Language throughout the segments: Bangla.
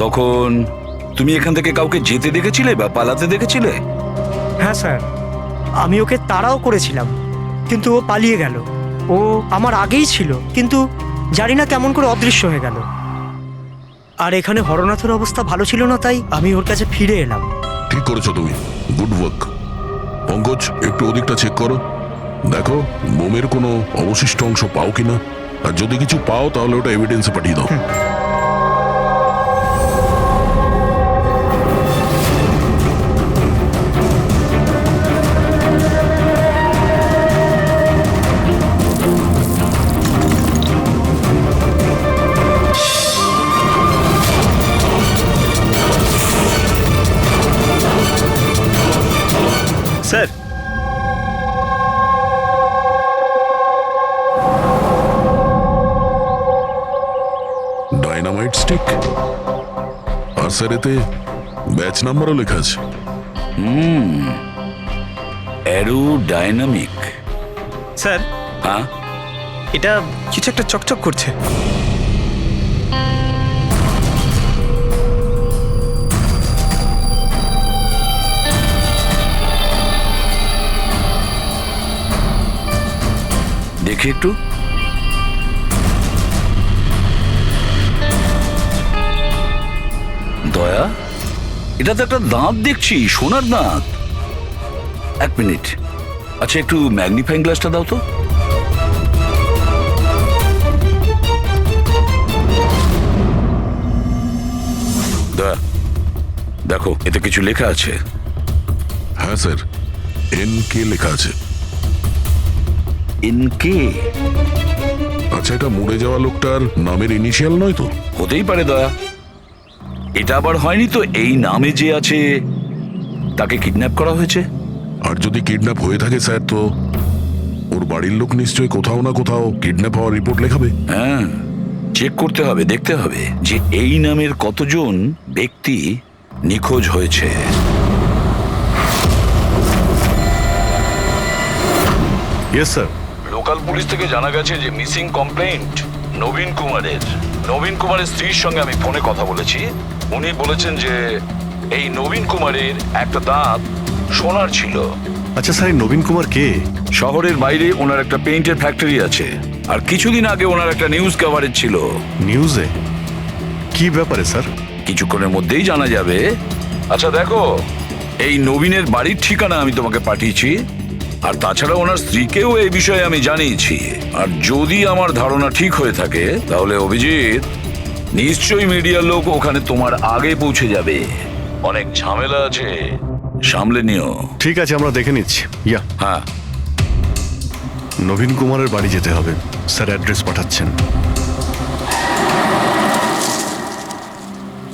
তখন তুমি এখান থেকে কাউকে যেতে দেখেছিলে বা পালাতে দেখেছিলে? হ্যাঁ স্যার, আমি ওকে তাড়াও করেছিলাম, কিন্তু ও পালিয়ে গেল। ও আমার আগেই ছিল, কিন্তু জানি না কেমন করে অদৃশ্য হয়ে গেল। আর এখানে হরনাথের অবস্থা ভালো ছিল না, তাই আমি ওর কাছে ফিরে এলাম। ঠিক করেছো তুমি, গুড ওয়ার্ক। পঙ্কজ, একটু ওদিকটা চেক করো, দেখো মোমের কোনো অবশিষ্ট অংশ পাও কিনা, আর যদি কিছু পাও তাহলে ওটা এভিডেন্সে পাঠিয়ে দাও। স্যার, ডাইনামাইট স্টিক, আর স্যার এতে ব্যাচ নাম্বারও লেখা আছে। Arrow dynamic. স্যার হ্যাঁ, এটা কিছু একটা চকচক করছে। দেখি একটু। দয়া, এটা তো একটা দাঁত দেখছি, সোনার দাঁত। এক মিনিট, আচ্ছা একটু ম্যাগনিফাইং গ্লাসটা দাও তো। দয়া, দেখো এতে কিছু লেখা আছে। হ্যাঁ স্যার, NK লেখা আছে। এনকে? আচ্ছা, এটা মরে যাওয়া লোকটার নামের ইনিশিয়াল নয় তো? হতেই পারে দয়া। এটা আবার হয়নি তো এই নামে যে আছে তাকে কিডন্যাপ করা হয়েছে? আর যদি কিডন্যাপ হয়ে থাকে স্যার, তো ওর বাড়ির লোক নিশ্চয়ই কোথাও না কোথাও কিডন্যাপ হওয়ার রিপোর্ট লেখাবে। হ্যাঁ, চেক করতে হবে, দেখতে হবে যে এই নামের কতজন ব্যক্তি নিখোঁজ হয়েছে। Yes sir. লোকাল পুলিশ থেকে জানা গেছে যে মিসিং কমপ্লেন্ট নবীন কুমারের। নবীন কুমারের স্ত্রীর সঙ্গে আমি ফোনে কথা বলেছি। উনি বলেছেন যে এই নবীন কুমারের একটা দাঁত সোনার ছিল। আচ্ছা স্যার, এই নবীন কুমার কে? শহরের বাইরে ওনার একটা পেইন্টের ফ্যাক্টরি আছে, আর কিছুদিন আগে ওনার একটা নিউজ কভারেজ ছিল। নিউজে? কি ব্যাপারে স্যার? কিছুক্ষণের মধ্যেই জানা যাবে। আচ্ছা দেখো, এই নবীনের বাড়ির ঠিকানা আমি তোমাকে পাঠিয়েছি, আর তাছাড়া ওনার স্ত্রীকেও এই বিষয়ে আমি জানিয়েছি। আর যদি আমার ধারণা ঠিক হয়ে থাকে তাহলে অভিজিৎ, নিশ্চয়ই মিডিয়ার লোক ওখানে তোমার আগে পৌঁছে যাবে। অনেক ঝামেলা আছে, সামলে নিও। ঠিক আছে, আমরা দেখে নিচ্ছি। ইয়া, হ্যাঁ, নবীন কুমারের বাড়ি যেতে হবে। স্যার অ্যাড্রেস পাঠাচ্ছেন।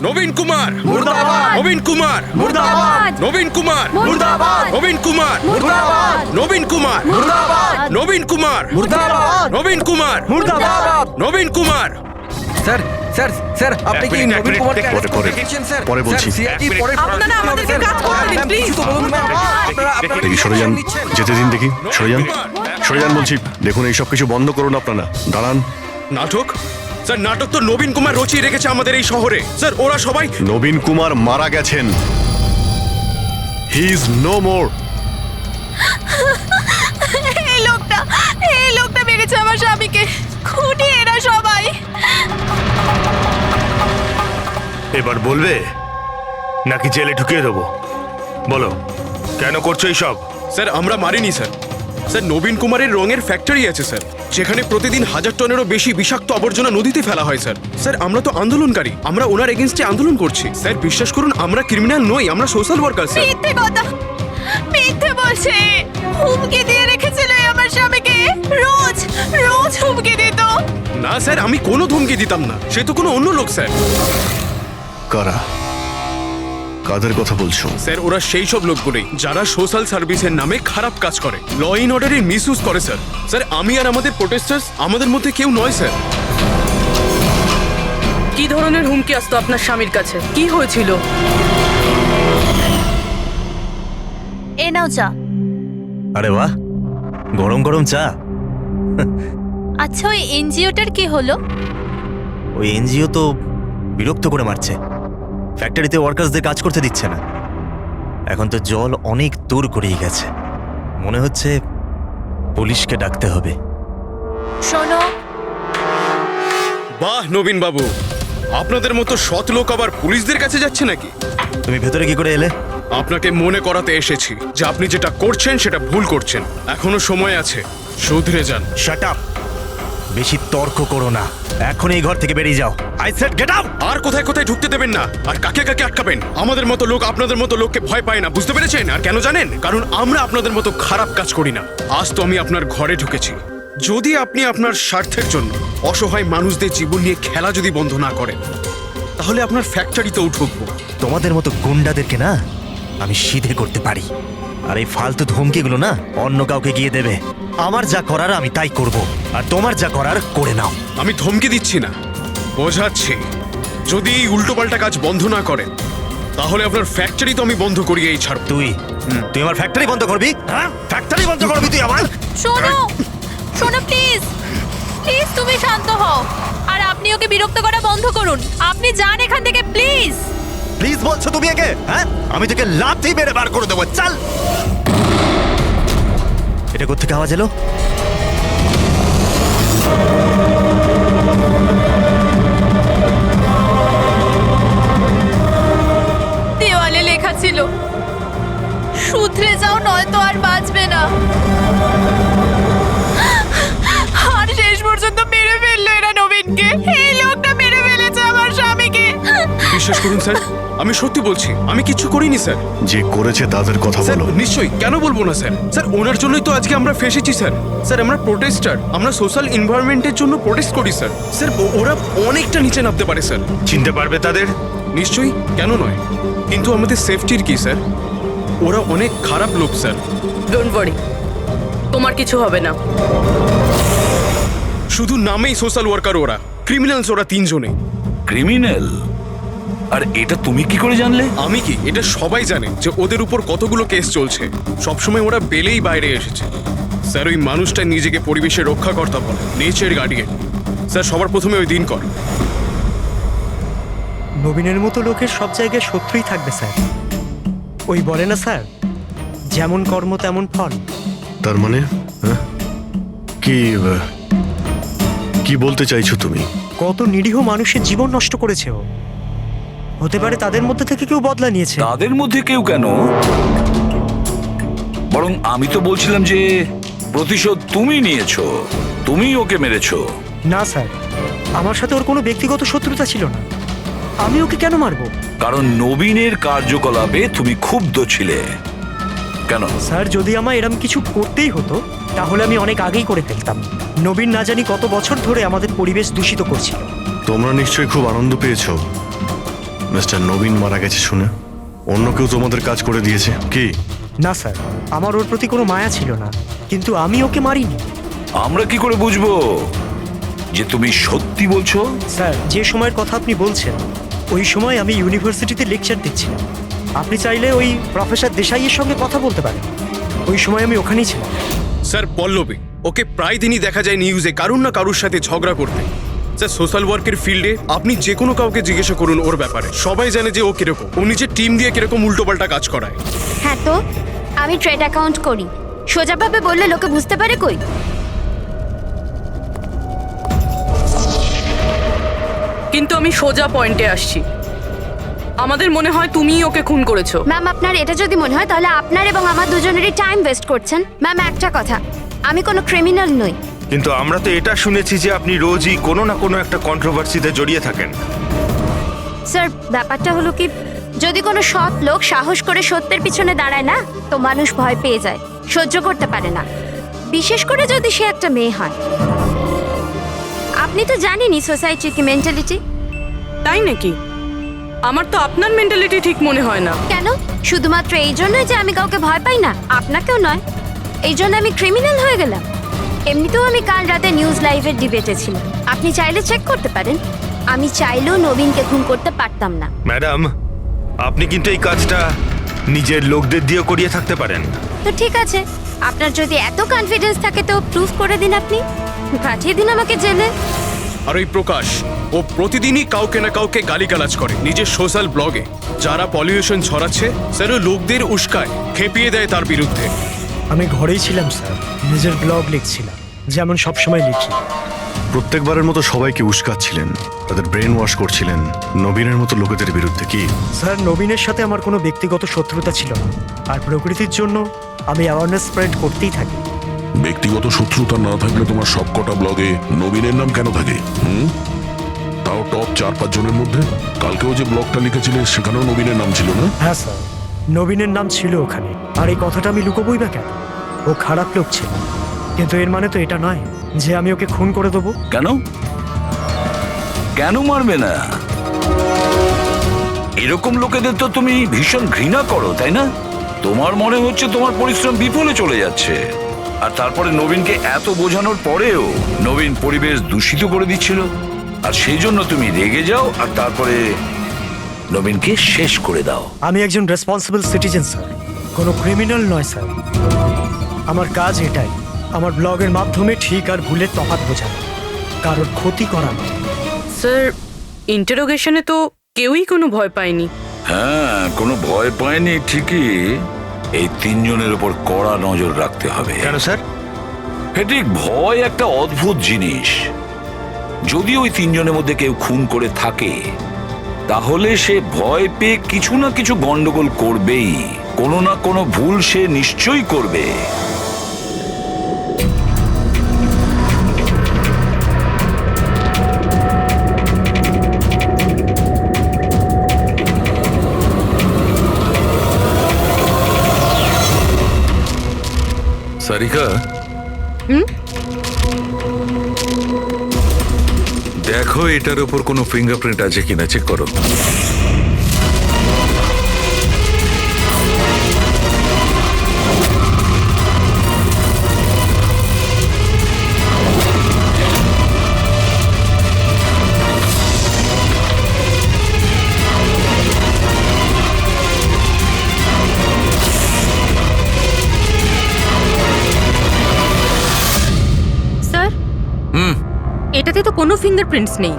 নবীন কুমার মুর্দাবাদ! নবীন কুমার মুর্দাবাদ! নবীন কুমার মুর্দাবাদ! নবীন কুমার মুর্দাবাদ! নবীন কুমার মুর্দাবাদ! নবীন কুমার মুর্দাবাদ! নবীন কুমার মুর্দাবাদ! নবীন কুমার স্যার স্যার স্যার, আপনি কি মিনিট, নবীন কুমারকে পরে, arrest পরে। করতে গেছেন স্যার? পরে বলছি। স্যার, CID পরে আপনারা আমাদেরকে কাজ করতে দিন, প্লিজ। দেখি, সরে যান, যেতে দিন দেখি, সরে যান, সরে যান বলছি। দেখুন, এইসব কিছু বন্ধ করুন আপনারা, দাঁড়ান। নাটক? স্যার, নাটক তো নবীন কুমার রচিয়ে রেখেছে আমাদের এই শহরে। স্যার, ওরা সবাই নবীন কুমার মারা গেছেন। He is no more. এই লোকটা মেরেছে আমার স্বামীকে। খুনি এরা সবাই। এবার বলবে নাকি জেলে ঢুকিয়ে দেবো? বলো, কেন করছো এইসব? স্যার, আমরা মারিনি স্যার। স্যার, নবীন কুমারের রঙের ফ্যাক্টরি আছে স্যার, যেখানে প্রতিদিন 1000 টনেরও বেশি বিষাক্ত আবর্জনা নদীতে ফেলা হয় স্যার। স্যার, আমরা তো আন্দোলনকারী, আমরা ওনার এগেইনস্টে আন্দোলন করছি স্যার। বিশ্বাস করুন, আমরা ক্রিমিনাল নই, আমরা সোশ্যাল ওয়ার্কার স্যার। মিথ্যে কথা, মিথ্যে বলছে। হুমকি দিয়ে রেখেছিল আমার স্বামীকে। রোজ রোজ হুমকি দিত। না স্যার, আমি কোনো ধমকি দিতাম না, সে তো কোনো অন্য লোক স্যার। কারা? কাদের কথা বলছো? স্যার, ওরা সেই সব লোকগুলোই যারা সোশ্যাল সার্ভিসের নামে খারাপ কাজ করে, ল ইন অর্ডারের মিসইউজ করে স্যার। স্যার, আমি আর আমাদের প্রোটেস্টার্স আমাদের মধ্যে কেউ নয় স্যার। কি ধরনের হুমকি আসতো আপনার স্বামীর কাছে? কি হয়েছিল? এ নাও চা। আরে বাহ, গরম গরম চা। আচ্ছা, ওই এনজিওটার কি হলো? ওই এনজিও তো বিরক্ত করে মারছে। ফ্যাক্টরিতে ওয়ার্কার্সদের কাজ করতে দিচ্ছে না। এখন তো জল অনেক দূর গড়িয়ে গেছে, মনে হচ্ছে পুলিশকে ডাকতে হবে। শোনো, বাহ নবীন বাবু, আপনাদের মতো সৎ লোক আবার পুলিশদের কাছে যাচ্ছে নাকি? তুমি ভেতরে কি করে এলে? আপনাকে মনে করাতে এসেছি যে আপনি যেটা করছেন সেটা ভুল করছেন। এখনো সময় আছে, শুধরে যান। Shut up! বেশি তর্ক করো না, এখন এই ঘর থেকে বেরিয়ে যাও। I said get out! আর কোথায় কোথায় ঢুকতে দেবেন না, আর কাকে কাকে আটকাবেন। আমাদের মতো লোক আপনাদের মতো লোককে ভয় পায় না, বুঝতে পেরেছেন? আর কেন জানেন? কারণ আমরা আপনাদের মতো খারাপ কাজ করি না। আজ তো আমি আপনার ঘরে ঢুকেছি। যদি আপনি আপনার স্বার্থের জন্য অসহায় মানুষদের জীবন নিয়ে খেলা যদি বন্ধ না করেন, তাহলে আপনার ফ্যাক্টরিতেও ঢুকবো। তোমাদের মতো গুন্ডাদেরকে না আমি সিধে করতে পারি, আর এই ফালতু ধমকিগুলো না অন্য কাউকে গিয়ে দেবে। আমার যা করার আমি তাই করব, আর তোমার যা করার করে নাও। আমি ধমকি দিচ্ছি না, বোঝাচ্ছি। যদি এই উল্টোপাল্টা কাজ বন্ধ না করেন, তাহলে আপনার ফ্যাক্টরি তো আমি বন্ধ করিয়েই ছাড়ব। তুই আমার ফ্যাক্টরি বন্ধ করবি? হ্যাঁ, ফ্যাক্টরি বন্ধ করবি তুই আমার? শোনো, শোনো প্লিজ, প্লিজ তুমি শান্ত হও, আর আপনি ওকে বিরক্ত করা বন্ধ করুন। আপনি যান এখান থেকে প্লিজ। প্লিজ বলছো তুমি একে? হ্যাঁ, আমি তোকে লাথি মেরে বার করে দেবো। চল! এটা কোত্থেকে আওয়াজ এলো? দেওয়ালে লেখা ছিল, শুধরে যাও নয়তো আর বাঁচবে না। আর শেষ পর্যন্ত মেরে ফেললো এরা নবীনকে। এই লোকটা মেরে ফেলেছে আমার স্বামীকে। বিশ্বাস করুন স্যার, আমি সত্যি বলছি, আমি কিচ্ছু করিনি স্যার। যে করেছে তাদের কথা স্যার বলো। নিশ্চয়ই, কেন বলবো না স্যার। স্যার ওনার জন্যই তো আজকে আমরা ফেসেছি স্যার। স্যার আমরা প্রোটেস্টার, আমরা সোশ্যাল এনভায়রনমেন্টের জন্য প্রোটেস্ট করি স্যার। স্যার ওরা অনেকটা নিচে নামতে পারে স্যার। চিনতে পারবে তাদের? নিশ্চয়ই, কেন নয়, কিন্তু আমাদের সেফটির কি স্যার? ওরা অনেক খারাপ লোক স্যার। ডোন্ট ওয়ারি, তোমার কিছু হবে না। শুধু নামেই সোশ্যাল ওয়ার্কার, ওরা ক্রিমিনালস, ওরা তিনজনে। ক্রিমিনাল? আর এটা তুমি কি করে জানলে? আমি কি, এটা সবাই জানে যে ওদের উপর কতগুলো কেস চলছে। সবসময় ওরা বেলেই বাইরে এসেছে স্যার। ওই মানুষটা নিজেকে পরিবেশের রক্ষাকর্তা বলে, নেচার গার্ডিয়ান। স্যার সবার প্রথমে ওই দিন কর। নবীনের মতো লোকের সব জায়গায় শত্রুই থাকবে স্যার। ওই বলে না স্যার, যেমন কর্ম তেমন ফল। তার মানে হ্যাঁ? কি বলতে চাইছো তুমি? কত নিরীহ মানুষের জীবন নষ্ট করেছে ও। হতে পারে তাদের মধ্যে থেকে কেউ বদলা নিয়েছে। তাদের মধ্যে কেউ কেন? বরং আমি তো বলছিলাম যে প্রতিশোধ তুমি নিয়েছো, তুমি ওকে মেরেছো। না স্যার, আমার সাথে ওর কোনো ব্যক্তিগত শত্রুতা ছিল না। আমি ওকে কেন মারবো? কারণ নবীনের কার্যকলাপে তুমি ক্ষুব্ধ ছিলে। কেন? স্যার যদি আমায় এরম কিছু করতেই হতো, তাহলে আমি অনেক আগেই করে ফেলতাম। নবীন না জানি কত বছর ধরে আমাদের পরিবেশ দূষিত করছিল। তোমরা নিশ্চয়ই খুব আনন্দ পেয়েছো মিস্টার নবীন মারা গেছে শুনে। অন্য কেউ তোমাদের কাজ করে দিয়েছে কি? না স্যার, আমার ওর প্রতি কোনো মায়া ছিল না, কিন্তু আমি ওকে মারিনি। আমরা কি করে বুঝবো যে তুমি সত্যি বলছো? স্যার যে সময়ের কথা আপনি বলছেন, ওই সময় আমি ইউনিভার্সিটিতে লেকচার দিচ্ছিলাম। আপনি চাইলে ওই প্রফেসর দেশাইয়ের সঙ্গে কথা বলতে পারেন। ওই সময় আমি ওখানেই ছিলাম। স্যার পল্লবী, ওকে প্রায় দিনই দেখা যায় নিউজে কারুর না কারুর সাথে ঝগড়া করতে। স্যার সোশ্যাল ওয়ার্কের ফিল্ডে আপনি যে কোনো কাউকে জিজ্ঞাসা করুন ওর ব্যাপারে, সবাই জানে যে ও কিরকম, ও নিজের টিম দিয়ে কিরকম উল্টোপাল্টা কাজ করায়। হ্যাঁ তো আমি ট্রেড অ্যাকাউন্ট করি, সোজাভাবে বললে লোকে বুঝতে পারে কই। কিন্তু আমি সোজা পয়েন্টে আসছি। আমাদের মনে হয় তুমিই ওকে খুন করেছো। ম্যাম আপনার এটা যদি মনে হয় তাহলে আপনার এবং আমার দুজনেরই টাইম ওয়েস্ট করছেন। ম্যাম একটা কথা, আমি কোনো ক্রিমিনাল নই। কিন্তু আমরা তো এটা শুনেছি যে আপনি রোজই কোনো না কোনো একটা কন্ট্রোভার্সিতে জড়িয়ে থাকেন। স্যার ব্যাপারটা হলো কি, যদি কোনো সৎ লোক সাহস করে সত্যের পিছনে দাঁড়ায় না, তো মানুষ ভয় পেয়ে যায়, সহ্য করতে পারে না, বিশেষ করে যদি সে একটা মেয়ে হয়। আপনি তো জানেনই সোসাইটির কি মেন্টালিটি। তাই নাকি? আমার তো আপনার মেন্টালিটি ঠিক মনে হয় না। কেন? শুধুমাত্র এই জন্যই যে আমি কাউকে ভয় পাই না? আপনাকেও নয়, এই জন্য আমি ক্রিমিনাল হয়ে গেলাম? এমনিতেও আমি কাল রাতে নিউজ লাইভের ডিবেটে ছিলাম, আপনি চাইলে চেক করতে পারেন। আমি চাইলেও নবীনকে খুন করতে পারতাম না। ম্যাডাম, আপনি কিন্তু এই কাজটা নিজের লোকদের দিয়েও করিয়ে থাকতে পারেন। তো ঠিক আছে, আপনার যদি এত কনফিডেন্স থাকে তো প্রুফ করে দিন, আপনি পাঠিয়ে দিন আমাকে জেলে। আর ওই প্রকাশ, ও প্রতিদিনই কাউকে না কাউকে গালিগালাজ করে নিজের সোশ্যাল ব্লগে। যারা পলিউশন ছড়াচ্ছে স্যার, ও লোকদের উস্কায়, খেপিয়ে দেয় তার বিরুদ্ধে। আমি ঘরেই ছিলাম স্যার, নিজের ব্লগ লিখছিলাম, যেমন সবসময় লিখি। প্রত্যেকবারের মতো সবাইকে উস্কাচ্ছিলেন, তাদের ব্রেন ওয়াশ করছিলেন নবীনের মতো লোকেদের বিরুদ্ধে। কি স্যার, নবীনের সাথে আমার কোনো ব্যক্তিগত শত্রুতা ছিল না, আর প্রকৃতির জন্য আমি অ্যাওয়ারনেস স্প্রেড করতেই থাকি। ব্যক্তিগত শত্রুতা না থাকলে তোমার সবকটা ব্লগে নবীনের নাম কেন থাকে? তাও টপ 4-5 জনের মধ্যে। কালকেও যে ব্লগটা লিখেছিলে সেখানেও নবীনের নাম ছিল না? হ্যাঁ স্যার, নবীনের নাম ছিল ওখানে। আর এই কথাটা আমি লুকোবই বা কেন? ও খারাপ লোক ছিল, কিন্তু এর মানে তো এটা নয় যে আমি ওকে খুন করে দেবো। কেন? কেন মারবে না? এরকম লোকেদের তো তুমি ভীষণ ঘৃণা করো, তাই না? তোমার মনে হচ্ছে তোমার পরিশ্রম বিফলে চলে যাচ্ছে, আর তারপরে নবীনকে এত বোঝানোর পরেও নবীন পরিবেশ দূষিত করে দিচ্ছিল, আর সেই জন্য তুমি রেগে যাও আর তারপরে নবীনকে শেষ করে দাও। আমি একজন রেসপন্সিবল সিটিজেন স্যার, কোনো ক্রিমিনাল নয় স্যার। আমার কাজ এটাই, আমার ব্লগের মাধ্যমে ঠিক আর ভুলের তফাৎ বোঝানো, কারোর ক্ষতি করা নয়। স্যার, ইন্টারোগেশনে তো কেউই কোনো ভয় পায়নি। হ্যাঁ, কোনো ভয় পায়নি ঠিকই, এই 3 জনের উপর কড়া নজর রাখতে হবে। কেন স্যার? ঠিক, ভয় একটা অদ্ভুত জিনিস। যদি ওই 3 জনের মধ্যে কেউ খুন করে থাকে, তাহলে সে ভয় পেয়ে কিছু না কিছু গন্ডগোল করবেই, কোনো না কোনো ভুল সে নিশ্চয়ই করবে। সারিকা, দেখো এটার উপর কোনো ফিঙ্গারপ্রিন্ট আছে কিনা, চেক করো। স্যার, এটাতে তো কোনো ফিঙ্গারপ্রিন্টস নেই।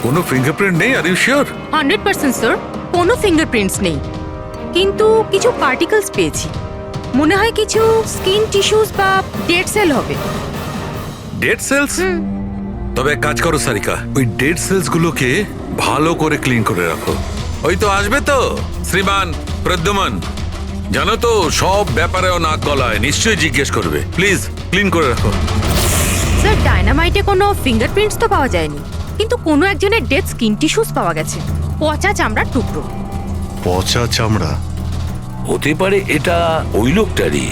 কোনো ফিঙ্গারপ্রিন্ট নেই? Are you sure? 100% স্যার, কোনো ফিঙ্গারপ্রিন্টস নেই, কিন্তু কিছু পার্টিকেলস পেয়েছি। মনে হয় কিছু স্কিন টিস্যুস বা ডেড সেল হবে। Dead cells? তবে এক কাজ করো সারিকা, ওই ডেড সেলস গুলোকে ভালো করে ক্লিন করে রাখো। ওই তো আসবে তো শ্রীমান প্রদ্যুমন, জানো তো সব ব্যাপারেও নাক গলায়, নিশ্চয়ই জিজ্ঞেস করবে। প্লিজ ক্লিন করে রাখো। স্যার, ডায়নামাইটে কোনো ফিঙ্গারপ্রিন্টস তো পাওয়া যায়নি, কিন্তু কোনো একজনের ডেড স্কিন টিস্যুস পাওয়া গেছে, পচা চামড়ার টুকরো। পচা চামড়া? হতে পারে এটা ওই লোকটারই,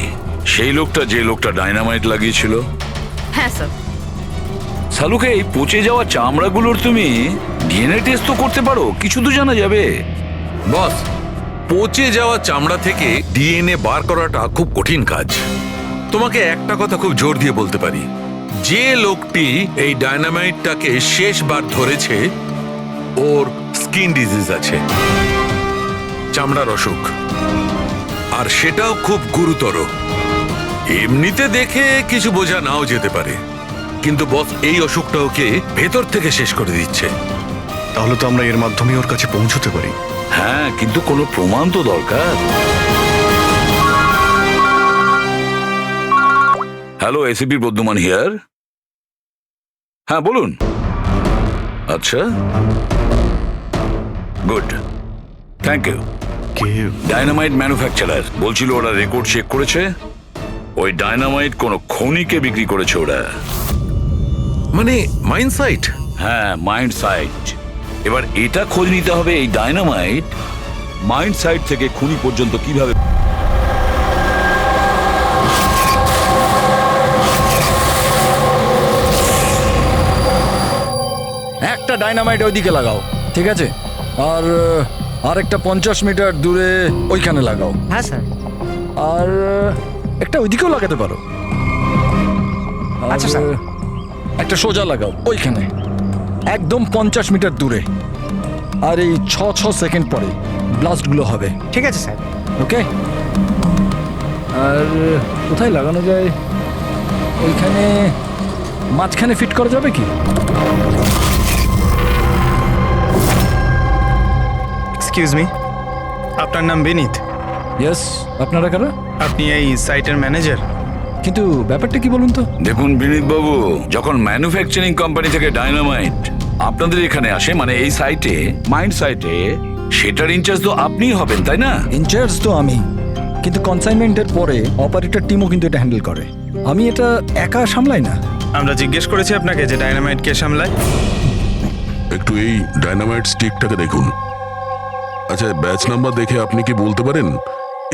সেই লোকটা যে লোকটা ডাইনামাইট লাগিয়েছিল। হ্যাঁ স্যার। সালুকে, এই পচে যাওয়া চামড়াগুলোর তুমি ডিএনএ টেস্ট তো করতে পারো, কিছু তো জানা যাবে। বস, পচে যাওয়া চামড়া থেকে ডিএনএ বার করাটা খুব কঠিন কাজ। তোমাকে একটা কথা খুব জোর দিয়ে বলতে পারি, যে লোকটি এই ডায়নামাইটটাকে শেষবার ধরেছে ওর স্কিন ডিজিজ আছে, চামড়ার অসুখ, আর সেটাও খুব গুরুতর। এমনিতে দেখে কিছু বোঝা নাও যেতে পারে, কিন্তু বস এই অসুখটা ওকে ভেতর থেকে শেষ করে দিচ্ছে। তাহলে তো আমরা এর মাধ্যমে ওর কাছে পৌঁছতে পারি। হ্যাঁ, কিন্তু কোনো প্রমাণ তো দরকার। Hello, ACP Pradyuman here. হ্যাঁ বলুন। আচ্ছা, গুড, থ্যাংক ইউ। কে? ডায়নামাইট ম্যানুফ্যাকচারার বলছিল ওরা রেকর্ড চেক করেছে, ওই ডায়নামাইট কোন খনিকে বিক্রি করেছে ওরা। মানে মাইন সাইট? হ্যাঁ, মাইন্ড সাইট। এবার এটা খোঁজ নিতে হবে এই ডায়নামাইট মাইন্ড সাইট থেকে খুনি পর্যন্ত কিভাবে। একটা ডাইনামাইট ওইদিকে লাগাও, ঠিক আছে? আর আরেকটা 50 মিটার দূরে ওইখানে লাগাও। হ্যাঁ স্যার। আর একটা ওইদিকেও লাগাতে পারো। আচ্ছা স্যার। একটা সোজা লাগাও ওইখানে, একদম 50 মিটার দূরে। আর এই 6 সেকেন্ড পরে ব্লাস্টগুলো হবে। ঠিক আছে স্যার। ওকে। আর কোথায় লাগানো যায়? ওইখানে মাঝখানে ফিট করা যাবে কি? এক্সকিউজ মি, আপনার নাম বিনীত? ইয়েস, আপনারা কারা? আপনি এই সাইটের ম্যানেজার? কিন্তু ব্যাপারটা কি বলুন তো? দেখুন বিনীত বাবু, যখন ম্যানুফ্যাকচারিং কোম্পানি থেকে ডায়নামাইট আপনাদের এখানে আসে, মানে এই সাইটে, মাইন্ড সাইটে, সেটার ইনচার্জ তো আপনিই হবেন, তাই না? ইনচার্জ তো আমি, কিন্তু কনসাইনমেন্টের পরে অপারেটর টিমও কিন্তু এটা হ্যান্ডেল করে। আমি এটা একা সামলাই না। আমরা জিজ্ঞেস করেছি আপনাকে যে ডায়নামাইট কে সামলায়। একটু এই ডায়নামাইট স্টিকটাকে দেখুন। আচ্ছা, ব্যাচ নাম্বার দেখে আপনি কি বলতে পারেন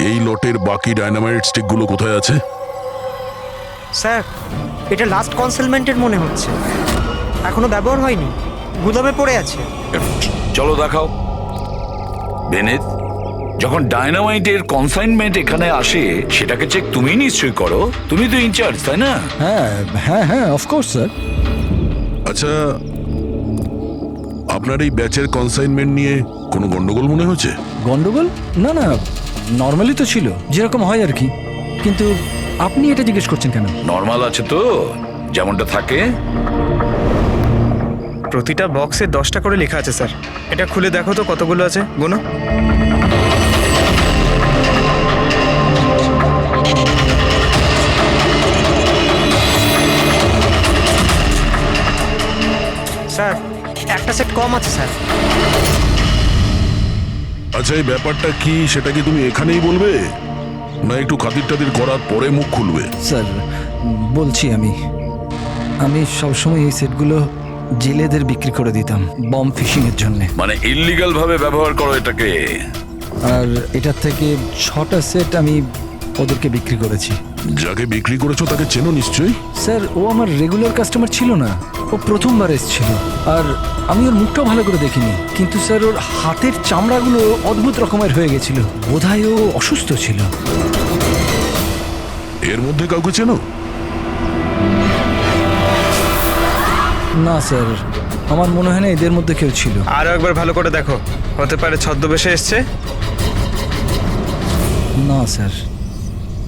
এই লটের বাকি ডায়নামাইট স্টিকগুলো কোথায় আছে? স্যার, এটা লাস্ট কনসেলমেন্টের মনে হচ্ছে, এখনো ব্যবহার হয়নি, গুদামে পড়ে আছে। চলো দেখাও। বিনীত, যখন ডায়নামাইটের কনসাইনমেন্ট এখানে আসে, সেটাকে চেক তুমি নিশ্চয়ই করো, তুমি তো ইনচার্জ, তাই না? হ্যাঁ হ্যাঁ হ্যাঁ, অফকোর্স স্যার। আচ্ছা, আপনার এই ব্যাচের কনসাইনমেন্ট নিয়ে কোনো গন্ডগোল মনে হচ্ছে? গন্ডগোল? না না, নর্মালি তো ছিল, যেরকম হয় আর কি। কিন্তু আপনি এটা জিজ্ঞেস করছেন কেন? নর্মাল আছে তো, যেমনটা থাকে। প্রতিটা বক্সে 10টা করে লেখা আছে স্যার। এটা খুলে দেখো তো কতগুলো আছে, গোনো। স্যার, একটা সেট কম আছে স্যার। আচ্ছা, এই ব্যাপারটা কি সেটা কি তুমি এখানেই বলবে, না একটু খাতির টাতির করার পরে মুখ খুলবে? স্যার বলছি, আমি সবসময় এই সেটগুলো জেলেদের বিক্রি করে দিতাম বম ফিশিং এর জন্য। মানে ইল্লিগাল ভাবে ব্যবহার করো এটাকে। আর এটার থেকে 6টা সেট আমি ওদেরকে বিক্রি করেছি। যাকে বিক্রি করেছো তাকে চেনো নিশ্চয়ই? স্যার, ও আমার রেগুলার কাস্টমার ছিল না, ও প্রথমবার এসেছিল। আর আমি ওর মুখটাও ভালো করে দেখিনি, কিন্তু স্যার ওর হাতের চামড়াগুলো অদ্ভুত রকমের হয়ে গেছিল, বোধহয় ও অসুস্থ ছিল। এর মধ্যে কাউকে চেনো? না স্যার, আমার মনে হয় না এদের মধ্যে কেউ ছিল। আরো একবার ভালো করে দেখো, হতে পারে ছদ্মবেশে এসছে। না স্যার,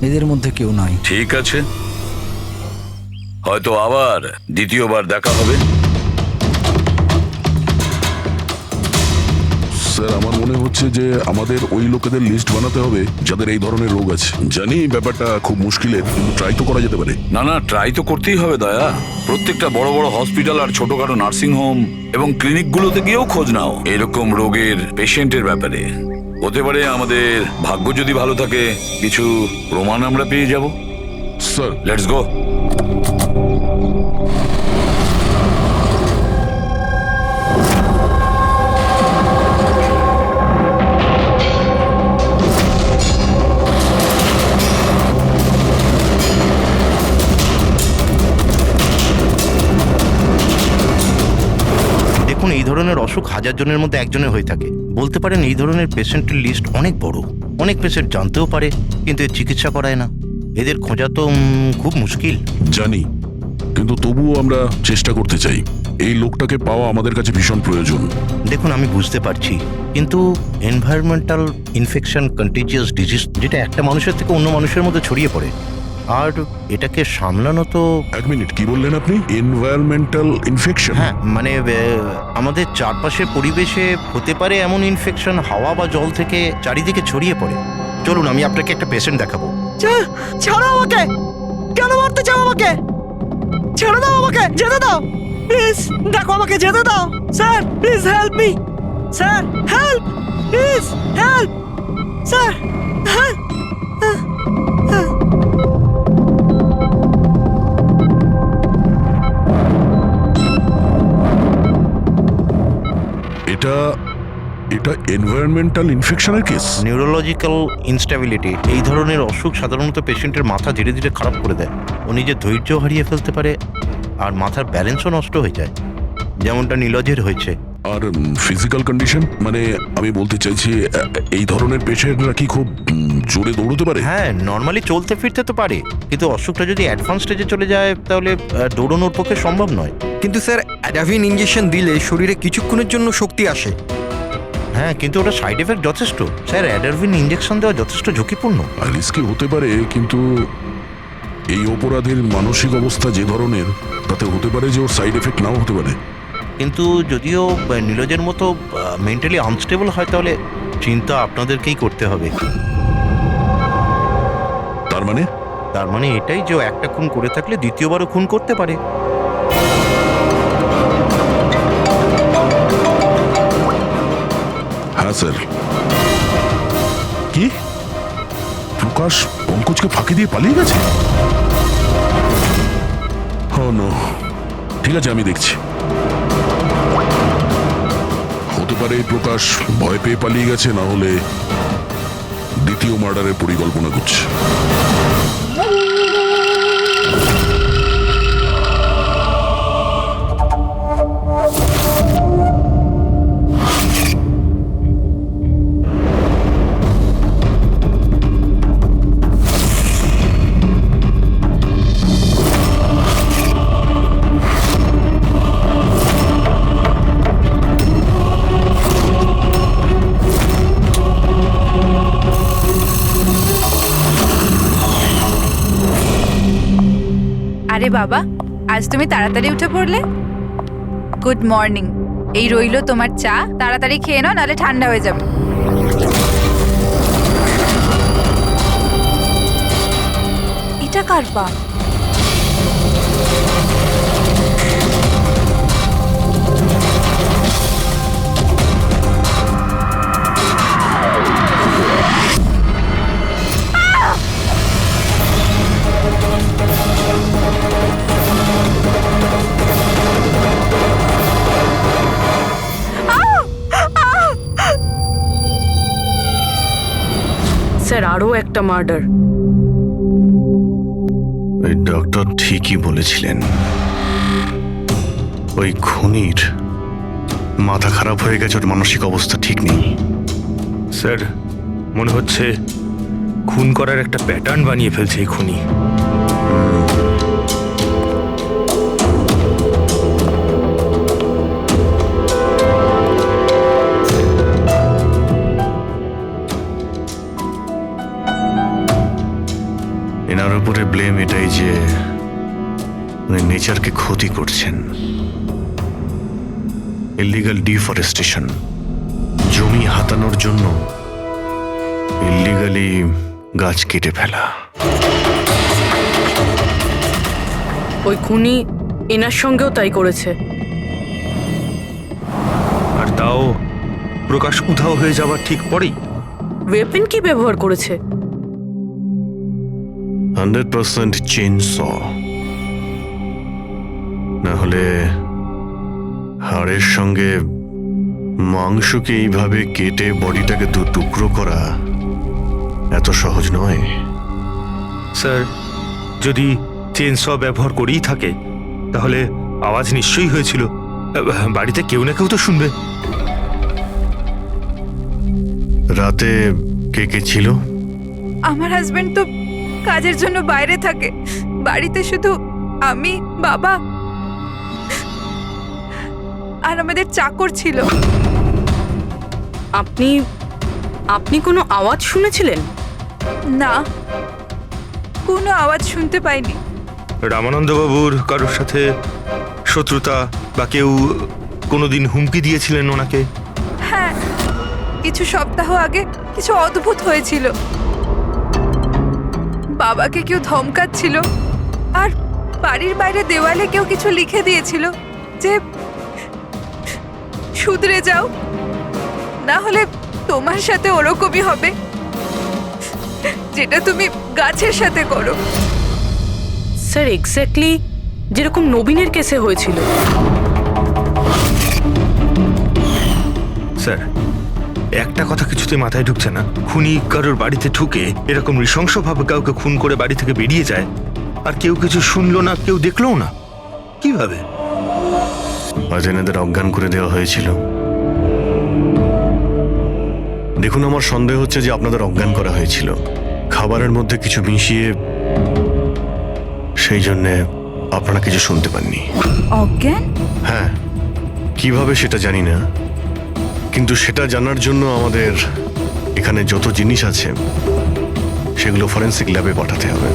এদের মধ্যে কেউ নাই। ঠিক আছে, হয়তো আবার দ্বিতীয়বার দেখা হবে। স্যার, আমার মনে হচ্ছে যে আমাদের ওই লোকেদের লিস্ট বানাতে হবে যাদের এই ধরনের রোগ আছে। জানি ব্যাপারটা খুব মুশকিলের, কিন্তু ট্রাই তো করা যেতে পারে। না না, ট্রাই তো করতেই হবে দয়া। প্রত্যেকটা বড় বড় হসপিটাল আর ছোটখাটো নার্সিং হোম এবং ক্লিনিকগুলোতে গিয়েও খোঁজ নাও এরকম রোগের পেশেন্টের ব্যাপারে। হতে পারে আমাদের ভাগ্য যদি ভালো থাকে, কিছু প্রমাণ আমরা পেয়ে যাব। Sir, let's go. দেখুন, এই ধরনের অসুখ হাজার জনের মধ্যে একজনের হয়ে থাকে। বলতে পারেন এই ধরনের পেশেন্টের লিস্ট অনেক বড়। অনেক পেশেন্ট জানতেও পারে, কিন্তু এর চিকিৎসা করায় না। এদের খোঁজা তো খুব মুশকিল। জানি, কিন্তু তবুও আমরা চেষ্টা করতে চাই। এই লোকটাকে পাওয়া আমাদের কাছে ভীষণ প্রয়োজন। দেখুন, আমি বুঝতে পারছি, কিন্তু এনভায়রনমেন্টাল ইনফেকশন কন্টিজিয়াস ডিজিজ, যেটা একটা মানুষের থেকে অন্য মানুষের মধ্যে ছড়িয়ে পড়ে, আর এটাকে সামলানো তো। এক মিনিট, কি বললেন আপনি? Environmental infection? হ্যাঁ, মানে আমাদের চারপাশের পরিবেশে হতে পারে এমন ইনফেকশন হাওয়া বা জল থেকে চারিদিকে ছড়িয়ে পড়ে। চলুন, আমি আপনাকে একটা পেশেন্ট দেখাবো। ছাড়ো আমাকে! কেন মারতে চাও আমাকে? ছেড়ে দাও আমাকে, যেতে দাও প্লিজ। দেখো, আমাকে যেতে দাও sir, please help me sir, help, please help sir, help. এটা এনভায়রনমেন্টাল ইনফেকশনের কেস। নিউরোলজিক্যাল ইনস্টেবিলিটি, এই ধরনের অসুখ সাধারণত পেশেন্টের মাথা ধীরে ধীরে খারাপ করে দেয়। ও নিজের ধৈর্য হারিয়ে ফেলতে পারে, আর মাথার ব্যালেন্সও নষ্ট হয়ে যায়, যেমনটা নীলজের হয়েছে। আর ফিজিক্যাল কন্ডিশন, মানে আমি বলতে চাইছি এই ধরনের পেশেন্টরা কি খুব জোরে দৌড়তে পারে? হ্যাঁ, নর্মালি চলতে ফিরতে তো পারে, কিন্তু অসুখটা যদি অ্যাডভান্স স্টেজে চলে যায় তাহলে দৌড়ানোর পক্ষে সম্ভব নয়। কিন্তু স্যার, অ্যাডাভিন ইঞ্জেকশন দিলে শরীরে কিছুক্ষণের জন্য শক্তি আসে। হ্যাঁ, কিন্তু ওটা সাইড এফেক্ট যথেষ্ট। স্যার, অ্যাডাভিন ইঞ্জেকশন দেওয়া যথেষ্ট ঝুঁকিপূর্ণ। রিস্কি হতে পারে, কিন্তু এই অপরাধের মানসিক অবস্থা যে ধরনের, তাতে হতে পারে যে ওর সাইড এফেক্ট নাও হতে পারে। কিন্তু যদিও নীরজের মতো মেন্টালি আনস্টেবল হয়, তাহলে চিন্তা আপনাদেরকেই করতে হবে। তার মানে এটাই যে ও একটা খুন করে থাকলে দ্বিতীয়বারও খুন করতে পারে। হ্যাঁ স্যার। কি প্রকাশ পঙ্কজকে ফাঁকি দিয়ে পালিয়ে গেছে? ও নো, ঠিক আছে আমি দেখছি। হতে পারে প্রকাশ ভয় পেয়ে পালিয়ে গেছে, না হলে দ্বিতীয় মার্ডারের পরিকল্পনা করছে। আরে বাবা, আজ তুমি তাড়াতাড়ি উঠে পড়লে। Good morning. এই রইলো তোমার চা, তাড়াতাড়ি খেয়ে নাও, নাহলে ঠান্ডা হয়ে যাবে। এটা কার পা? স্যার, আরও একটা মার্ডার। ওই ডক্টর ঠিকই বলেছিলেন, ওই খুনির মাথা খারাপ হয়ে গেছে, ওর মানসিক অবস্থা ঠিক নেই। স্যার, মনে হচ্ছে খুন করার একটা প্যাটার্ন বানিয়ে ফেলছে এই খুনি। এনার উপরে ব্লেম এটাই যে উনি নেচারকে ক্ষতি করছেন। ইলিগাল ডিফরেস্টেশন, জমি হাতানোর জন্য ইলিগালি গাছ কেটে ফেলা। ওই খুনি এনার সঙ্গেও তাই করেছে। আর তাও প্রকাশ উধাও হয়ে যাওয়ার ঠিক পরেই। ওয়েপেন কি ব্যবহার করেছে? 100% চেইনস, না হলে হাড়ের সঙ্গে মাংসকে এইভাবে কেটে বডিটাকে দু টুকরো করা এত সহজ নয়। স্যার, যদি চেনস ব্যবহার করেই থাকে তাহলে আওয়াজ নিশ্চয়ই হয়েছিল। বাড়িতে কেউ না কেউ তো শুনবে। রাতে কে কে ছিল? আমার হাজবেন্ড তো কাজের জন্য বাইরে থাকে, বাড়িতে শুধু আমি, বাবা আর আমাদের চাকর ছিল। আপনি কোনো আওয়াজ শুনেছিলেন? না, কোনো আওয়াজ শুনতে পাইনি। রামানন্দবাবুর কারোর সাথে শত্রুতা বা কেউ কোনোদিন হুমকি দিয়েছিলেন ওনাকে? হ্যাঁ, কিছু সপ্তাহ আগে কিছু অদ্ভুত হয়েছিল। বাবাকে কেউ ধমকাচ্ছিল, আর বাড়ির বাইরে দেওয়ালে কেউ কিছু লিখে দিয়েছিল যে শুধরে যাও, না হলে তোমার সাথে ওরকমই হবে যেটা তুমি গাছের সাথে করো। স্যার, এক্স্যাক্টলি যেরকম নবীনের কেসে হয়েছিল। স্যার, একটা কথা কিছুতে মাথায় ঢুকছে না। খুনি কারোর বাড়িতে ঢুকে এরকম নৃশংসভাবে কাউকে খুন করে বাড়ি থেকে বেরিয়ে যায়, আর কেউ কিছু শুনলো না, কেউ দেখলোও না। কিভাবে? আজ এনাদের অজ্ঞান করে দেওয়া হয়েছিল। দেখুন, আমার সন্দেহ হচ্ছে যে আপনাদের অজ্ঞান করা হয়েছিল খাবারের মধ্যে কিছু মিশিয়ে, সেই জন্যে আপনারা কিছু শুনতে পাননি। অজ্ঞান? হ্যাঁ, কিভাবে সেটা জানি না, কিন্তু সেটা জানার জন্য আমাদের এখানে যত জিনিস আছে সেগুলো ফরেন্সিক ল্যাবে পাঠাতে হবে।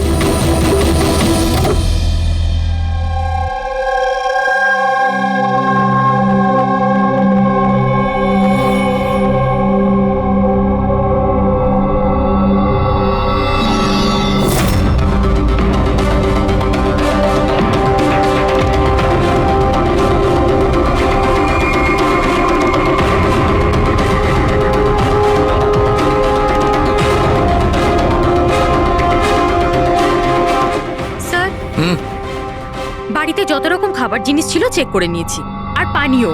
গাড়িতে যত রকম খাবার জিনিস ছিল চেক করে নিয়েছি, আর পানীয়।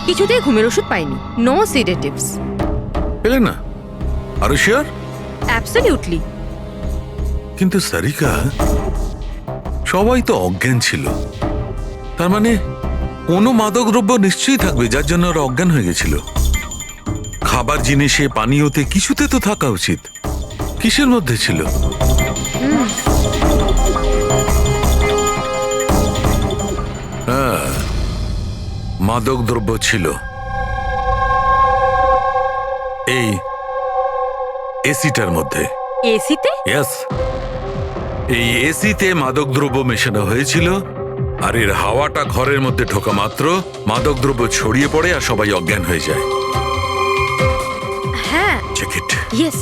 কিছুতেই ঘুমের ওষুধ পাইনি। No sedatives. পেলে না? আরো শিওর? অ্যাবসলিউটলি। কিন্তু সারিকা, সবাই তো অজ্ঞান ছিল, তার মানে কোনো মাদক দ্রব্য নিশ্চয়ই থাকবে যার জন্য ওরা অজ্ঞান হয়ে গেছিল। খাবার জিনিসে, পানীয়তে, কিছুতে তো থাকা উচিত। কিসের মধ্যে ছিল? হ্যাঁ, মাদক দ্রব্য ছিল। এই এসিটার মধ্যে। এসিতে? ইয়েস, এই এসিতে মাদকদ্রব্য মেশানো হয়েছিল, আর এর হাওয়াটা ঘরের মধ্যে ঢোকা মাত্র মাদকদ্রব্য ছড়িয়ে পড়ে আর সবাই অজ্ঞান হয়ে যায়। হ্যাঁ। Check it. ইয়েস।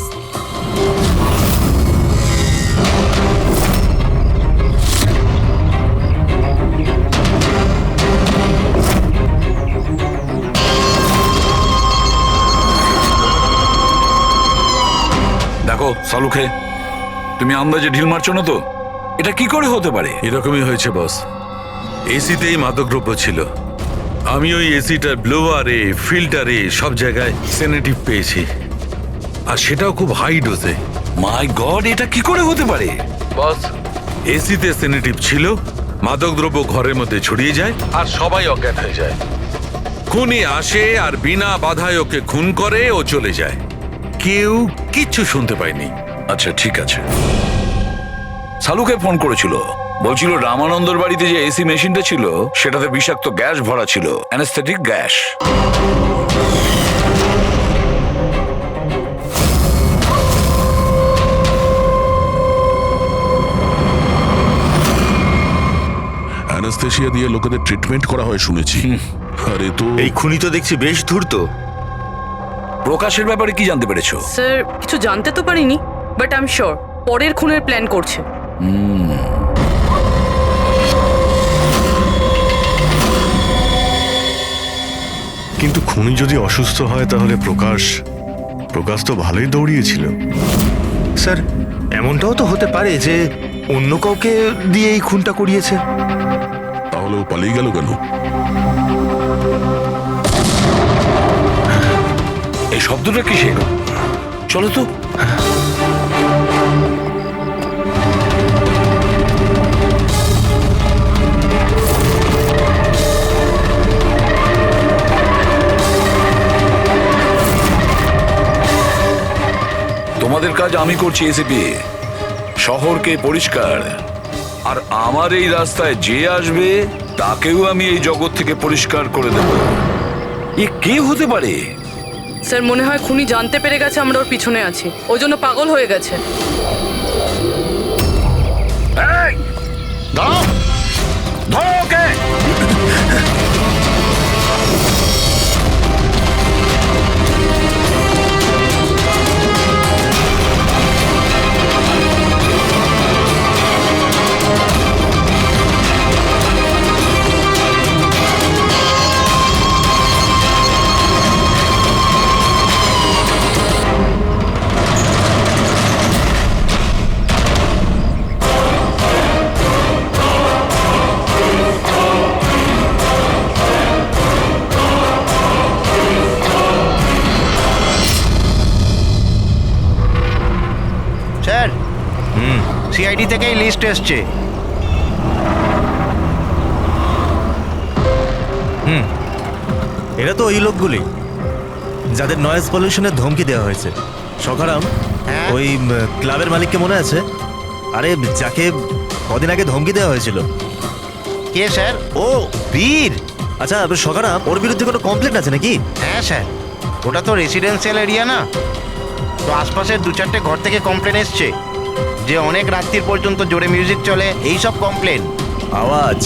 দেখো সালুখে, তুমি আন্দাজে ঢিল মারছো না তো? এটা কি করে হতে পারে? এরকমই হয়েছে বস। এসিতেই মাদকদ্রব্য ছিল। আমি ওই এসিটার ব্লোয়ারে, ফিল্টারে সব জায়গায় সেনেটিভ পেয়েছি, আর সেটাও খুব হাই ডোজে। মাই গড, এটা কি করে হতে পারে? বস, এসিতে সেনেটিভ ছিল, মাদকদ্রব্য ঘরের মধ্যে ছড়িয়ে যায় আর সবাই অজ্ঞান হয়ে যায়। খুনি আসে আর বিনা বাধায় ওকে খুন করে, ও চলে যায়। কেউ কিচ্ছু শুনতে পায়নি। আচ্ছা ঠিক আছে। সালুকে ফোন করেছিল, বলছিল রামানন্দর বাড়িতে যে এসি মেশিনটা ছিল সেটাতে বিষাক্ত গ্যাস ভরা ছিল, অ্যানেস্থেটিক গ্যাস। অ্যানাস্থেশিয়া দিয়ে লোকেদের ট্রিটমেন্ট করা হয় শুনেছি। আরে তো এই খুনি তো দেখছি বেশ ধূর্ত। প্রকাশের ব্যাপারে কি জানতে পেরেছো? স্যার, কিছু জানতে তো পারিনি, বাট আই এম শিওর পরের খুনের প্ল্যান করছে। কিন্তু খুনি যদি অসুস্থ হয় তাহলে প্রকাশ তো ভালোই দৌড়িয়েছিল। স্যার, এমনটাও তো হতে পারে যে অন্য কাউকে দিয়ে এই খুনটা করিয়েছে। তাহলে ও পালিয়ে গেল কেন? এই শব্দটা কিসের? চলো তো। তোমাদের কাজ আমি করছি এসিপি, শহরকে পরিষ্কার, আর আমার এই রাস্তায় যে আসবে তাকেও আমি এই জগৎ থেকে পরিষ্কার করে দেব। এ কে হতে পারে? স্যার, মনে হয় খুনি জানতে পেরে গেছে আমরা ওর পিছনে আছি, ওই জন্য পাগল হয়ে গেছে। এই, দাঁড়াও, ধরো ওকে। স্যার, সিআইডি থেকেই লিস্ট এসছে। এরা তো ওই লোকগুলি যাদের নয়েজ পলিউশনের ধমকি দেওয়া হয়েছে। সখারাম, ওই ক্লাবের মালিককে মনে আছে? আরে যাকে কদিন আগে ধমকি দেওয়া হয়েছিল। কে স্যার? ও বীর। আচ্ছা সখারাম, ওর বিরুদ্ধে কোনো কমপ্লেন আছে নাকি? হ্যাঁ স্যার, ওটা তো রেসিডেন্সিয়াল এরিয়া না, তো আশপাশের 2-4টে ঘর থেকে কমপ্লেন এসছে যে অনেক রাত্রির পর্যন্ত জোরে মিউজিক চলে, এই সব কমপ্লেন। আওয়াজ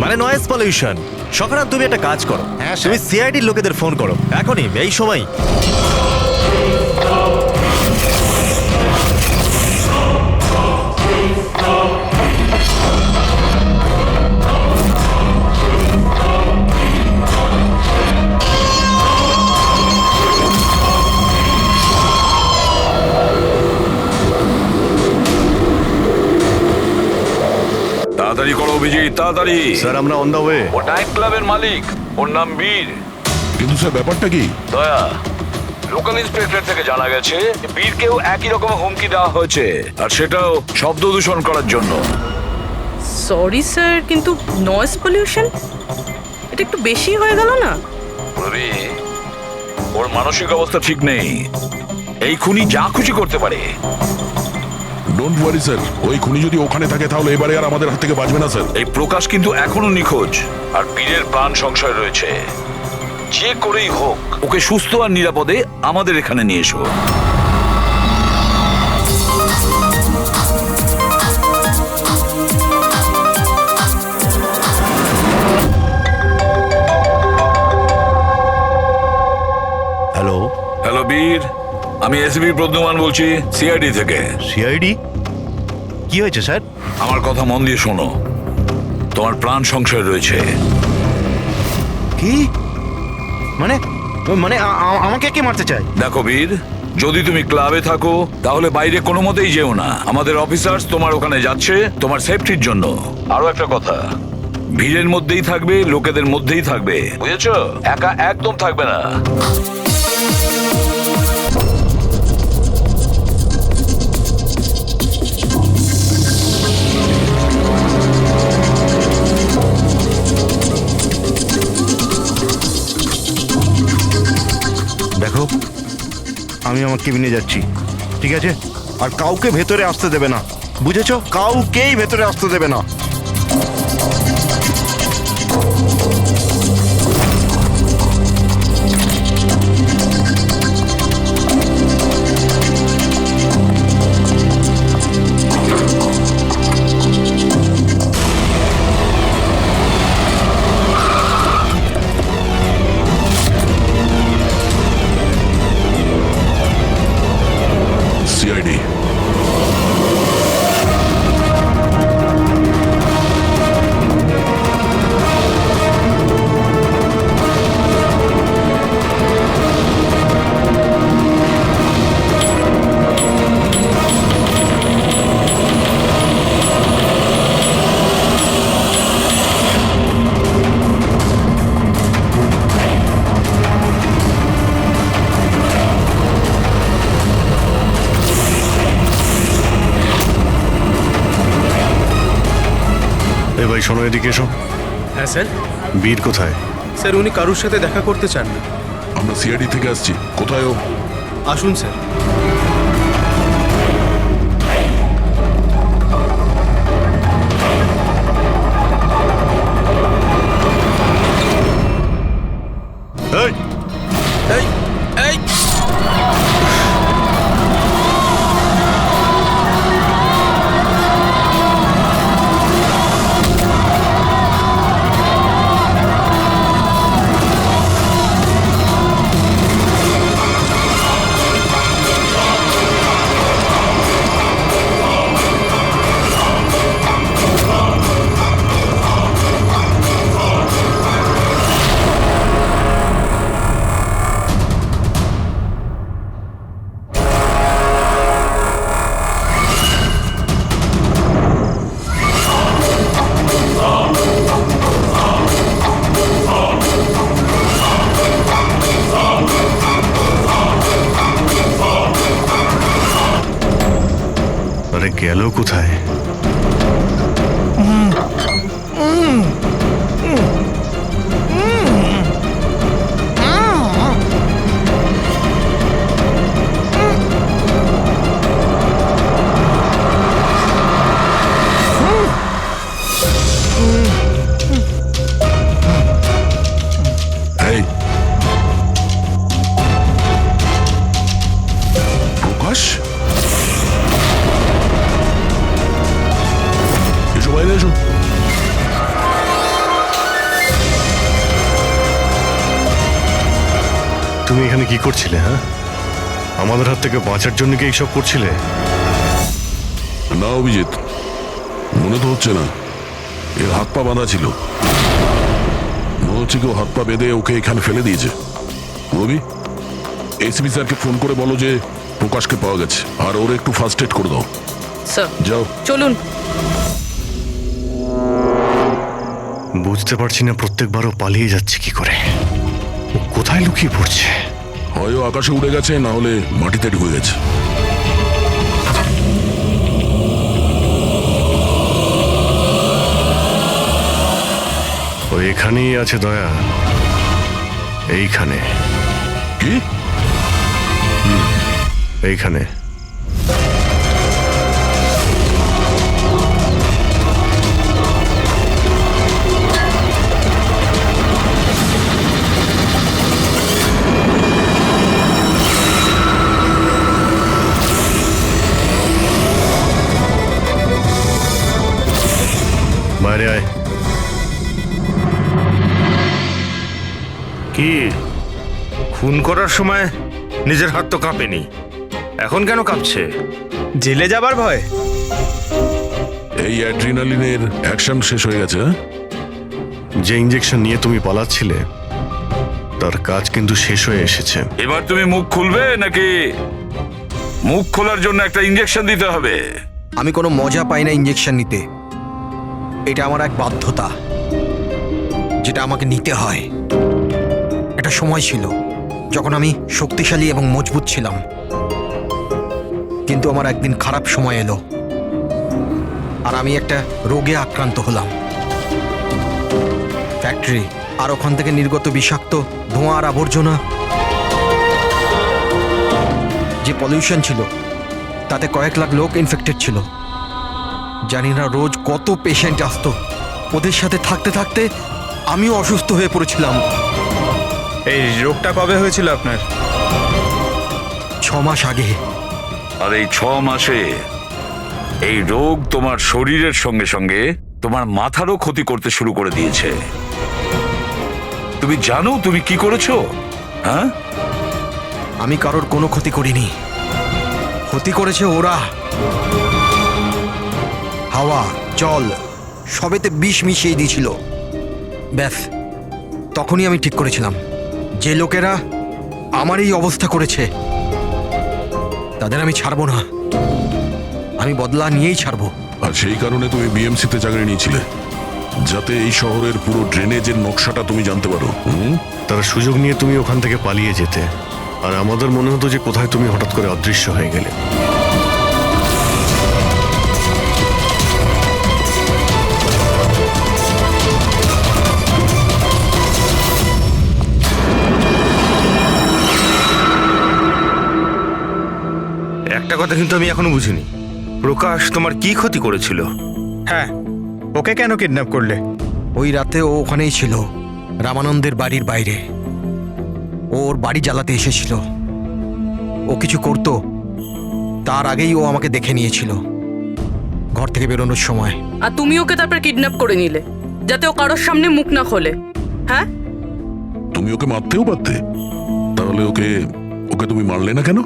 মানে নয়েজ পলিউশন। সখারাম, তুমি একটা কাজ করো, তুমি সিআইডির লোকেদের ফোন করো এখনই, এই সময়। তাড়াতাড়ি করো। অভিজিৎ তাড়াতাড়ি। স্যার আমরা অন দ্য ওয়ে। ও নাইট ক্লাবের মালিক, ওর নাম বীর। কিন্তু স্যার ব্যাপারটা কি? দয়া, লোকাল ইন্সপেক্টর থেকে জানা গেছে বীরকেও একই রকম হুমকি দেওয়া হয়েছে, আর সেটাও শব্দ দূষণ করার জন্য। সরি স্যার, কিন্তু নয়েজ পলিউশন এটা একটু বেশি হয়ে গেল না? রবি, ওর মানসিক অবস্থা ঠিক নেই। এই খুনি যা খুশি করতে পারে। ডোন্ট ওয়ারি স্যার, ওই খুনি যদি ওখানে থাকে তাহলে এবারে আর আমাদের হাত থেকে বাঁচবে না স্যার। এই প্রকাশ কিন্তু এখনো নিখোঁজ, আর বীরের প্রাণ সংশয় রয়েছে। যে করেই হোক ওকে সুস্থ আর নিরাপদে আমাদের এখানে নিয়ে এসো। হ্যালো। হ্যালো বীর, আমি এসবি প্রদ্যুমান বলছি, সিআইডি থেকে। সিআইডি? কি হয়েছে স্যার? আমার কথা মন দিয়ে শোনো, তোমার প্রাণ সংশয় রয়েছে। কি মানে? মানে আমাকে কে মারতে চায়? দেখো বীর, যদি তুমি ক্লাবে থাকো তাহলে বাইরে কোনো মতেই যেও না। আমাদের অফিসার্স তোমার ওখানে যাচ্ছে তোমার সেফটির জন্য। আরো একটা কথা, ভিড়ের মধ্যেই থাকবে, লোকেদের মধ্যেই থাকবে, বুঝেছো? একা একদম থাকবে না। দেখো, আমি আমার কেবিনে যাচ্ছি, ঠিক আছে? আর কাউকে ভেতরে আসতে দেবে না, বুঝেছো? কাউকেই ভেতরে আসতে দেবে না। সিআইডি। এ ভাই শোনো, এদিকে এসো। হ্যাঁ স্যার। বীর কোথায়? স্যার উনি কারুর সাথে দেখা করতে চান না। আমরা সিআইডি থেকে আসছি। কোথায় ও? আসুন স্যার। এই এই এই আরে গেল কোথায়? এই প্রকাশ, এসো বাইরে এসো। তুমি এখানে কি করছিলে? হ্যাঁ, আমাদের হাত থেকে বাঁচার জন্য কি এইসব করছিলে? না অভিজিৎ, মনে তো হচ্ছে না। এর হাত পা বাঁধা ছিল, মনে হচ্ছে কেউ হাত পা বেঁধে ওকে এখানে ফেলে দিয়েছে। রবি, এসপি স্যারকে ফোন করে বলো যে প্রকাশকে পাওয়া গেছে, আর ওর একটু ফার্স্ট এড করে দাও। স্যার যাও। চলুন। বুঝতে পারছি না প্রত্যেকবারও পালিয়ে যাচ্ছে কি করে। ও কোথায় লুকিয়ে পড়ছে? হয় ও আকাশে উড়ে গেছে, না হলে মাটিতে ঢুকে গেছে। ও এখানেই আছে দয়া, এইখানে। কি? এইখানে। বাইরে আয়। কি খুন করার সময় নিজের হাত তো কাঁপেনি, এখন কেন কাঁপছে? জেলে যাবার ভয়? এই অ্যাড্রিনালিনের অ্যাকশন শেষ হয়ে গেছে। হ্যাঁ? যে ইঞ্জেকশন নিয়ে তুমি পালাচ্ছিলে তার কাজ কিন্তু শেষ হয়ে এসেছে। এবার তুমি মুখ খুলবে নাকি মুখ খোলার জন্য একটা ইঞ্জেকশন দিতে হবে? আমি কোনো মজা পাই না ইঞ্জেকশন নিতে। এটা আমার এক বাধ্যতা, যেটা আমাকে নিতে হয়। একটা সময় ছিল যখন আমি শক্তিশালী এবং মজবুত ছিলাম, কিন্তু আমার একদিন খারাপ সময় এলো আর আমি একটা রোগে আক্রান্ত হলাম। ফ্যাক্টরি আর ওখান থেকে নির্গত বিষাক্ত ধোঁয়া আর আবর্জনা, যে পলিউশন ছিল তাতে কয়েক লাখ লোক ইনফেক্টেড ছিল। জানি না রোজ কত পেশেন্ট আসতো। ওদের সাথে থাকতে থাকতে আমিও অসুস্থ হয়ে পড়েছিলাম। এই রোগটা কবে হয়েছিল আপনার? 6 মাস আগে। আর এই 6 মাসে এই রোগ তোমার শরীরের সঙ্গে সঙ্গে তোমার মাথারও ক্ষতি করতে শুরু করে দিয়েছে। তুমি জানো তুমি কি করেছো? হ্যাঁ, আমি কারোর কোনো ক্ষতি করিনি, ক্ষতি করেছে ওরা। হাওয়া, জল সবেতে বিষ মিশিয়ে দিয়েছিল। ব্যাস, তখনই আমি ঠিক করেছিলাম যে লোকেরা আমার এই অবস্থা করেছে তাদের আমি ছাড়বো না। আমি বদলা নিয়েই ছাড়বো। আর সেই কারণে তুমি বিএমসিতে চাকরি নিয়েছিলে, যাতে এই শহরের পুরো ড্রেনেজের নকশাটা তুমি জানতে পারো। তার সুযোগ নিয়ে তুমি ওখান থেকে পালিয়ে যেতে, আর আমাদের মনে হতো যে কোথায় তুমি হঠাৎ করে অদৃশ্য হয়ে গেলে। একটা কথা কিন্তু আমি এখনো বুঝিনি, প্রকাশ তোমার কি ক্ষতি করেছিল? হ্যাঁ, ওকে কেন কিডন্যাপ করলে? ওই রাতে ও ওখানেই ছিল, রামানন্দের বাড়ির বাইরে। ওর বাড়ি জ্বালাতে এসেছিল। ও কিছু করতো তার আগেই ও আমাকে দেখে নিয়েছিল ঘর থেকে বেরোনোর সময়। আর তুমি ওকে তারপর কিডন্যাপ করে নিলে যাতে ও কারোর সামনে মুখ না খোলে। হ্যাঁ, তুমি ওকে মারতেও পারতে, তাহলে ওকে ওকে তুমি মারলে না কেন?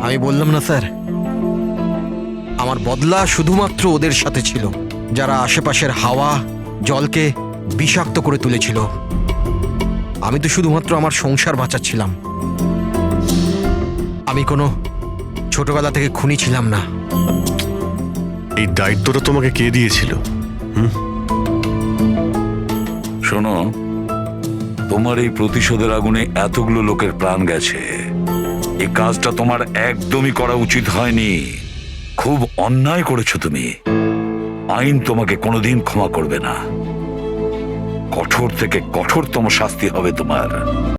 আমি বললাম না স্যার, আমার বদলা শুধুমাত্র ওদের সাথে ছিল, যারা আশেপাশের হাওয়া জলকে বিষাক্ত করে তুলেছিল। আমি তো শুধুমাত্র আমার সংসার বাঁচাচ্ছিলাম। আমি কোনো ছোটবেলা থেকে খুনি ছিলাম না। এই দায়িত্বটা তোমাকে কে দিয়েছিল? শোনো, তোমার এই প্রতিশোধের আগুনে এতগুলো লোকের প্রাণ গেছে। এই কাজটা তোমার একদমই করা উচিত হয়নি। খুব অন্যায় করেছো তুমি। আইন তোমাকে কোনোদিন ক্ষমা করবে না। কঠোর থেকে কঠোরতম শাস্তি হবে তোমার।